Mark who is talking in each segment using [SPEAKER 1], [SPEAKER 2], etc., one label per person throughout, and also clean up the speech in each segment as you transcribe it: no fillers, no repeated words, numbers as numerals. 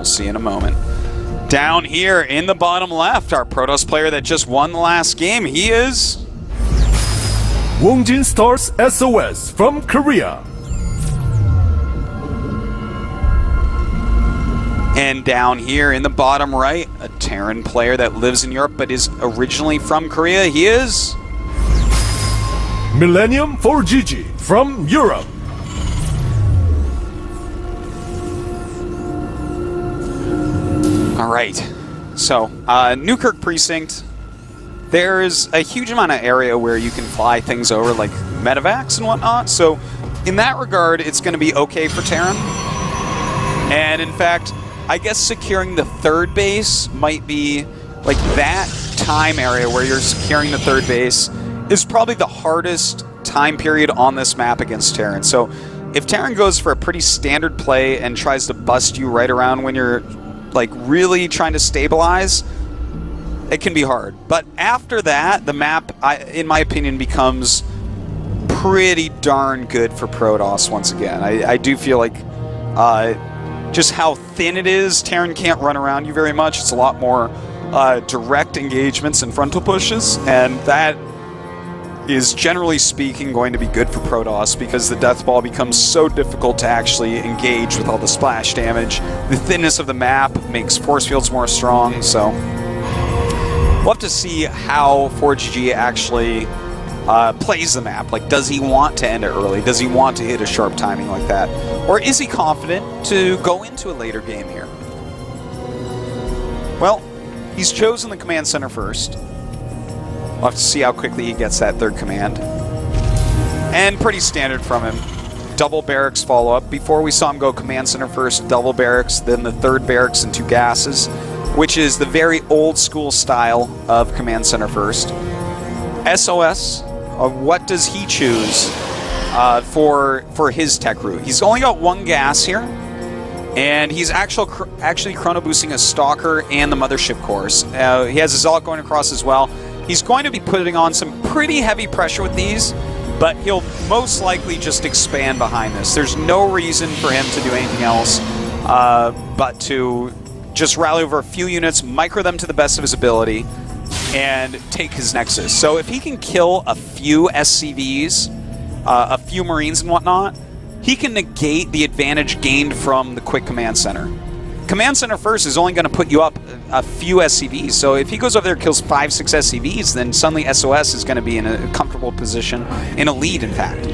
[SPEAKER 1] see in a moment. Down here in the bottom left, our Protoss player that just won the last game, he is...
[SPEAKER 2] Wongjin Stars SOS from Korea.
[SPEAKER 1] And down here in the bottom right, a Terran player that lives in Europe but is originally from Korea, he is...
[SPEAKER 2] Millennium ForGG from Europe.
[SPEAKER 1] All right, so Newkirk Precinct, there's a huge amount of area where you can fly things over, like medevacs and whatnot, so in that regard, it's going to be okay for Terran. And in fact, I guess securing the third base might be, like, that time area where you're securing the third base is probably the hardest time period on this map against Terran. So if Terran goes for a pretty standard play and tries to bust you right around when you're like really trying to stabilize, it can be hard. But after that, the map, in my opinion, becomes pretty darn good for Protoss once again. I do feel like just how thin it is, Terran can't run around you very much. It's a lot more direct engagements and frontal pushes, and that is generally speaking going to be good for Protoss because the Death Ball becomes so difficult to actually engage with all the splash damage. The thinness of the map makes force fields more strong, so we'll have to see how ForGG actually plays the map. Like, does he want to end it early? Does he want to hit a sharp timing like that? Or is he confident to go into a later game here? Well, he's chosen the command center first. We'll have to see how quickly he gets that third command. And pretty standard from him. Double barracks follow-up. Before we saw him go command center first, double barracks, then the third barracks and 2 gases, which is the very old school style of command center first. SOS, what does he choose for his tech route? He's only got 1 gas here, and he's actually chrono boosting a Stalker and the Mothership cores. He has a Zealot going across as well. He's going to be putting on some pretty heavy pressure with these, but he'll most likely just expand behind this. There's no reason for him to do anything else but to just rally over a few units, micro them to the best of his ability, and take his Nexus. So if he can kill a few SCVs, a few Marines and whatnot, he can negate the advantage gained from the quick command center. Command center first is only going to put you up a few SCVs, so if he goes over there and kills 5-6 SCVs, then suddenly SOS is going to be in a comfortable position, in a lead in fact.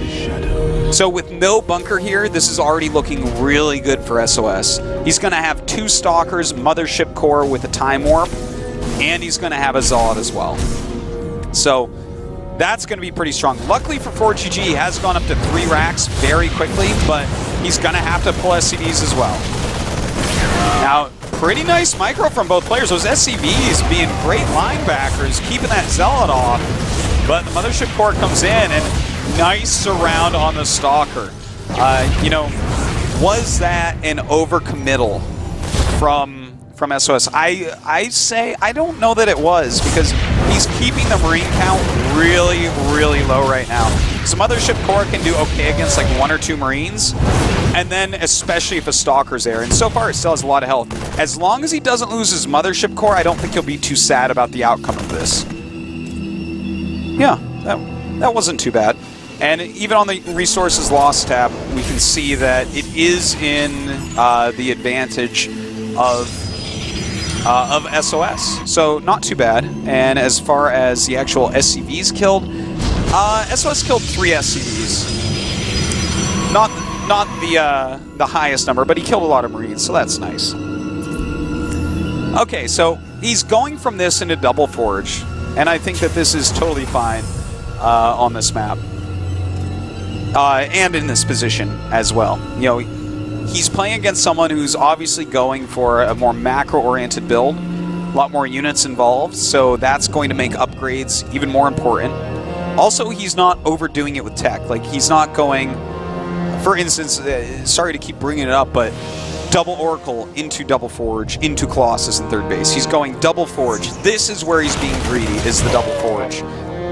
[SPEAKER 1] So with no bunker here, this is already looking really good for SOS. He's going to have 2 Stalkers, Mothership Core with a Time Warp, and he's going to have a Zealot as well. So that's going to be pretty strong. Luckily for ForGG, he has gone up to 3 racks very quickly, but he's going to have to pull SCVs as well. Now, pretty nice micro from both players. Those SCVs being great linebackers, keeping that Zealot off. But the Mothership Core comes in, and nice surround on the Stalker. You know, was that an overcommittal from SOS? I say I don't know that it was, because he's keeping the Marine count really, really low right now. So Mothership Core can do okay against like 1 or 2 Marines, and then especially if a Stalker's there. And so far it still has a lot of health. As long as he doesn't lose his Mothership Core, I don't think he'll be too sad about the outcome of this. Yeah, that wasn't too bad. And even on the resources lost tab, we can see that it is in the advantage of SOS. So not too bad. And as far as the actual SCVs killed, SOS killed 3 SCVs. Not the highest number, but he killed a lot of Marines, so that's nice. Okay, so he's going from this into Double Forge, and I think that this is totally fine on this map. And in this position as well. You know, he's playing against someone who's obviously going for a more macro-oriented build, a lot more units involved, so that's going to make upgrades even more important. Also, he's not overdoing it with tech. Like, he's not going, for instance, sorry to keep bringing it up, but double Oracle into Double Forge, into Colossus in third base. He's going Double Forge. This is where he's being greedy, is the Double Forge.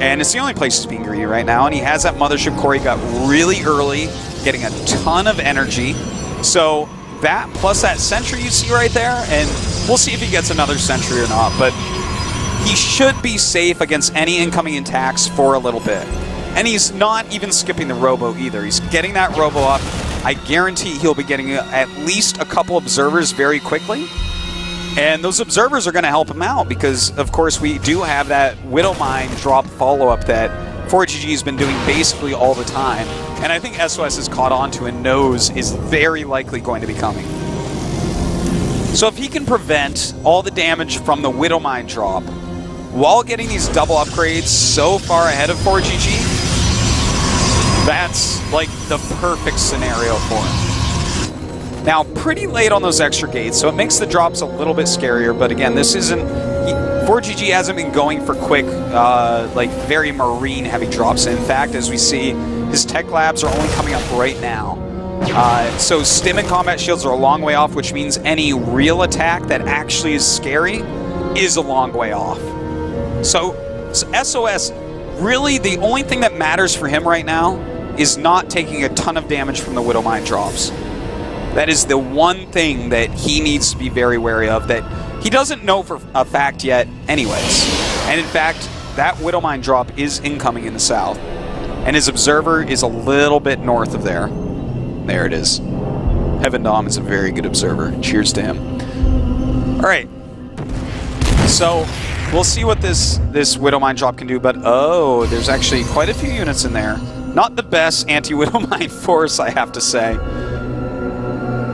[SPEAKER 1] And it's the only place he's being greedy right now, and he has that Mothership Core he got really early, getting a ton of energy. So that, plus that sentry you see right there, and we'll see if he gets another sentry or not, but he should be safe against any incoming attacks for a little bit. And he's not even skipping the robo either. He's getting that robo up. I guarantee he'll be getting at least a couple observers very quickly. And those observers are going to help him out because, of course, we do have that Widowmine drop follow-up that ForGG has been doing basically all the time. And I think SOS has caught on to and knows is very likely going to be coming. So if he can prevent all the damage from the Widowmine drop while getting these double upgrades so far ahead of ForGG, that's like the perfect scenario for him. Now, pretty late on those extra gates, so it makes the drops a little bit scarier, but again, this isn't... ForGG hasn't been going for quick, like very marine-heavy drops. In fact, as we see, his tech labs are only coming up right now. So stim and combat shields are a long way off, which means any real attack that actually is scary is a long way off. So SOS, really the only thing that matters for him right now is not taking a ton of damage from the Widowmine drops. That is the one thing that he needs to be very wary of, that he doesn't know for a fact yet anyways. And in fact, that Widowmine drop is incoming in the south. And his observer is a little bit north of there. There it is. Heaven Dom is a very good observer. Cheers to him. Alright. So, we'll see what this Widowmine drop can do, but oh, there's actually quite a few units in there. Not the best anti-Widowmine force, I have to say.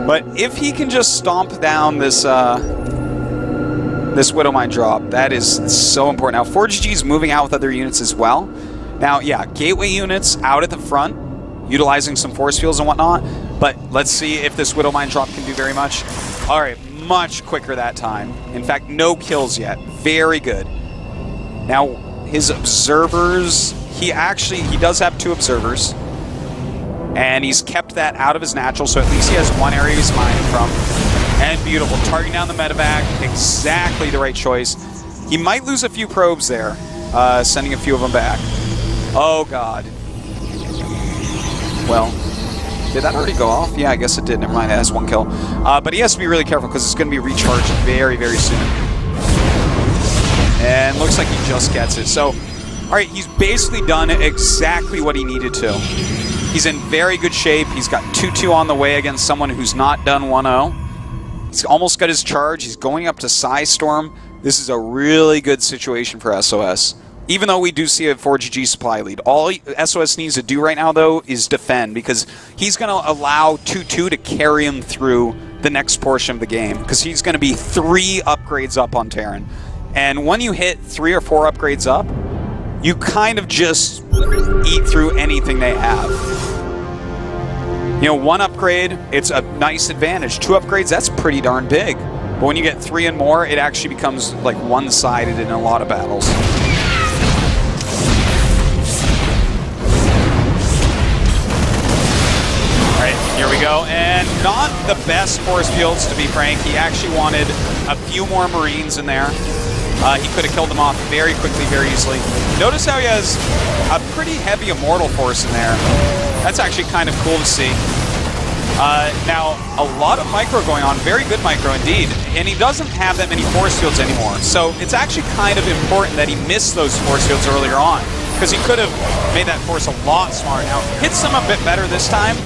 [SPEAKER 1] But if he can just stomp down this this Widowmine drop, that is so important. Now, ForGG is moving out with other units as well. Now, yeah, gateway units out at the front, utilizing some force fields and whatnot, but let's see if this Widowmine drop can do very much. All right, much quicker that time. In fact, no kills yet. Very good. Now, his observers, he does have 2 observers, and he's kept that out of his natural, so at least he has one area he's mining from. And beautiful, targeting down the medevac, exactly the right choice. He might lose a few probes there, sending a few of them back. Oh god. Well, did that already go off? Yeah, I guess it did. Never mind, it has 1 kill. But he has to be really careful because it's going to be recharged very, very soon. And looks like he just gets it. So, alright, he's basically done exactly what he needed to. He's in very good shape. He's got 2-2 on the way against someone who's not done 1-0. He's almost got his charge. He's going up to Psystorm. This is a really good situation for SOS. Even though we do see a 4GG supply lead. All SOS needs to do right now, though, is defend, because he's going to allow 2-2 to carry him through the next portion of the game, because he's going to be 3 upgrades up on Terran. And when you hit 3 or 4 upgrades up, you kind of just eat through anything they have. You know, 1 upgrade, it's a nice advantage. 2 upgrades, that's pretty darn big. But when you get 3 and more, it actually becomes like one-sided in a lot of battles. Alright, here we go. And not the best force fields, to be frank. He actually wanted a few more Marines in there. He could have killed them off very quickly, very easily. Notice how he has a pretty heavy Immortal force in there. That's actually kind of cool to see. Now, a lot of micro going on. Very good micro indeed. And he doesn't have that many force fields anymore. So it's actually kind of important that he missed those force fields earlier on, because he could have made that force a lot smarter. Now, hits them a bit better this time.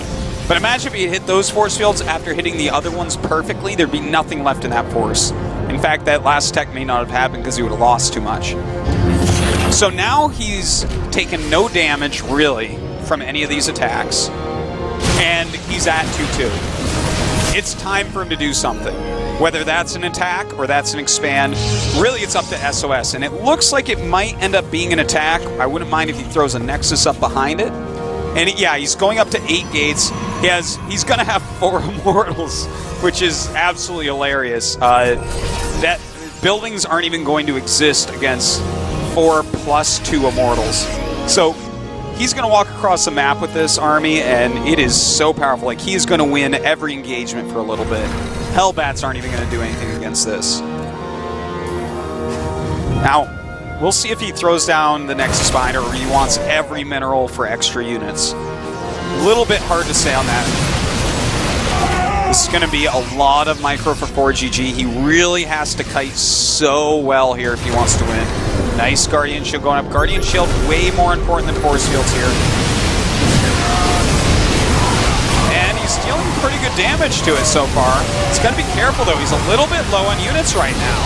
[SPEAKER 1] But imagine if he hit those force fields after hitting the other ones perfectly, there'd be nothing left in that force. In fact, that last tech may not have happened because he would have lost too much. So now he's taken no damage, really, from any of these attacks. And he's at 2-2. It's time for him to do something. Whether that's an attack or that's an expand, really it's up to SOS. And it looks like it might end up being an attack. I wouldn't mind if he throws a Nexus up behind it. And yeah, he's going up to 8 gates. He's going to have 4 Immortals, which is absolutely hilarious. That buildings aren't even going to exist against 4 plus 2 Immortals. So he's going to walk across the map with this army, and it is so powerful. Like, he is going to win every engagement for a little bit. Hellbats aren't even going to do anything against this. Now, we'll see if he throws down the Nexus Binder or he wants every mineral for extra units. A little bit hard to say on that. This is going to be a lot of micro for ForGG. He really has to kite so well here if he wants to win. Nice Guardian Shield going up. Guardian Shield way more important than Force Fields here. And he's dealing pretty good damage to it so far. He's got to be careful though. He's a little bit low on units right now.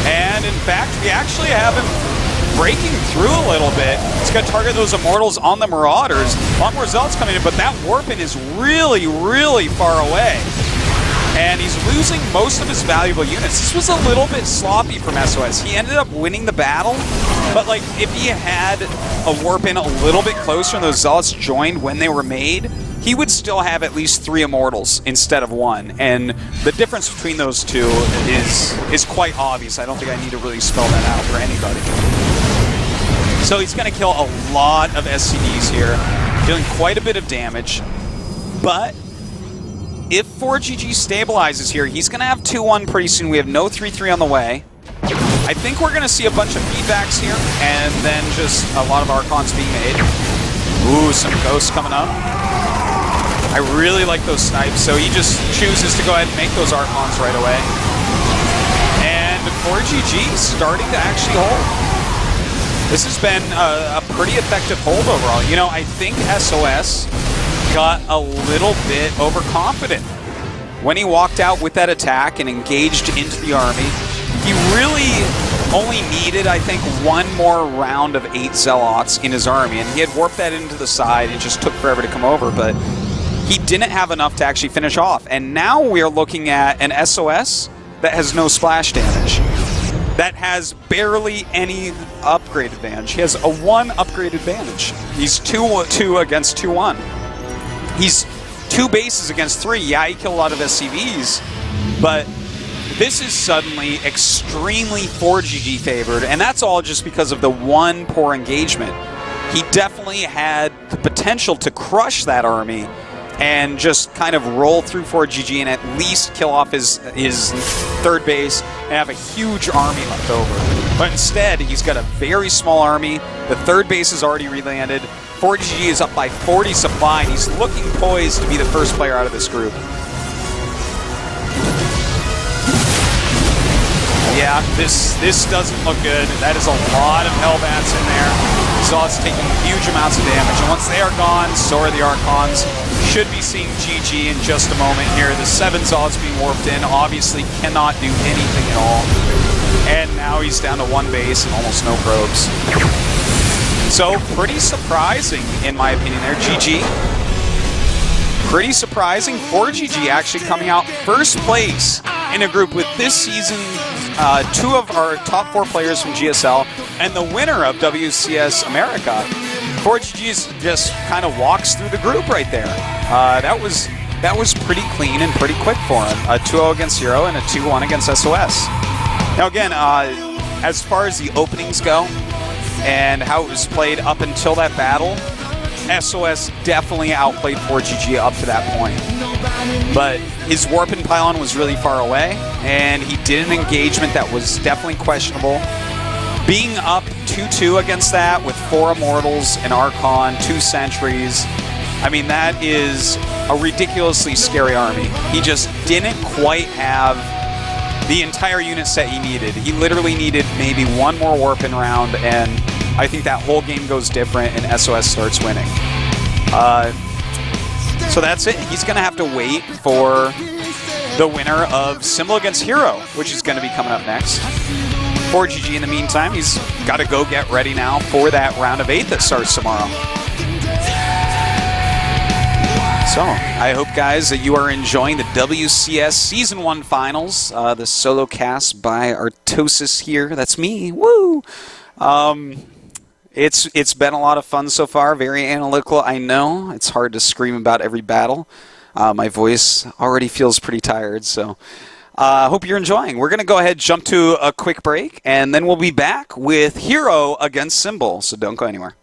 [SPEAKER 1] And in fact, we actually have him breaking through a little bit. He's going to target those Immortals on the Marauders. A lot more Zealots coming in, but that Warpin is really, really far away. And he's losing most of his valuable units. This was a little bit sloppy from SOS. He ended up winning the battle, but like if he had a Warpin a little bit closer and those Zealots joined when they were made, he would still have at least 3 Immortals instead of 1. And the difference between those two is quite obvious. I don't think I need to really spell that out for anybody. So he's going to kill a lot of SCDs here, dealing quite a bit of damage. But if ForGG stabilizes here, he's going to have 2-1 pretty soon. We have no 3-3 on the way. I think we're going to see a bunch of feedbacks here, and then just a lot of Archons being made. Ooh, some Ghosts coming up. I really like those snipes, so he just chooses to go ahead and make those Archons right away. And ForGG starting to actually hold. This has been a pretty effective hold overall. You know, I think SOS got a little bit overconfident when he walked out with that attack and engaged into the army. He really only needed, I think, 1 more round of 8 Zealots in his army, and he had warped that into the side. It just took forever to come over, but he didn't have enough to actually finish off. And now we are looking at an SOS that has no splash damage, that has barely any upgrade advantage. He has a 1 upgrade advantage. He's 2-2 against 2-1. He's 2 bases against 3. Yeah, he killed a lot of SCVs, but this is suddenly extremely ForGG favored, and that's all just because of the 1 poor engagement. He definitely had the potential to crush that army and just kind of roll through ForGG and at least kill off his 3rd base and have a huge army left over. But instead, he's got a very small army. The 3rd base is already relanded. ForGG is up by 40 supply, and he's looking poised to be the first player out of this group. Yeah, this doesn't look good. That is a lot of Hellbats in there. Zealots taking huge amounts of damage, and once they are gone, so are the Archons. Should be seeing GG in just a moment here. The 7 Zealots being warped in obviously cannot do anything at all. And now he's down to 1 base and almost no probes. So, pretty surprising, in my opinion there. GG. Pretty surprising. ForGG actually coming out first place in a group with this season 2 of our top 4 players from GSL and the winner of WCS America. ForGG just kind of walks through the group right there. That was pretty clean and pretty quick for him. A 2-0 against Hero and a 2-1 against SOS. Now again, as far as the openings go and how it was played up until that battle, SOS definitely outplayed ForGG up to that point. But his Warpin Pylon was really far away, and he did an engagement that was definitely questionable. Being up 2-2 against that with 4 Immortals, an Archon, 2 Sentries, I mean, that is a ridiculously scary army. He just didn't quite have the entire unit set he needed. He literally needed maybe 1 more Warpin round, and I think that whole game goes different and SOS starts winning. So that's it. He's going to have to wait for the winner of Symbol against Hero, which is going to be coming up next. ForGG, in the meantime, he's got to go get ready now for that round of 8 that starts tomorrow. So, I hope, guys, that you are enjoying the WCS Season 1 Finals. The solo cast by Artosis here. That's me. Woo! It's been a lot of fun so far. Very analytical, I know. It's hard to scream about every battle. My voice already feels pretty tired, so I hope you're enjoying. We're going to go ahead and jump to a quick break, and then we'll be back with Hero against Symbol, so don't go anywhere.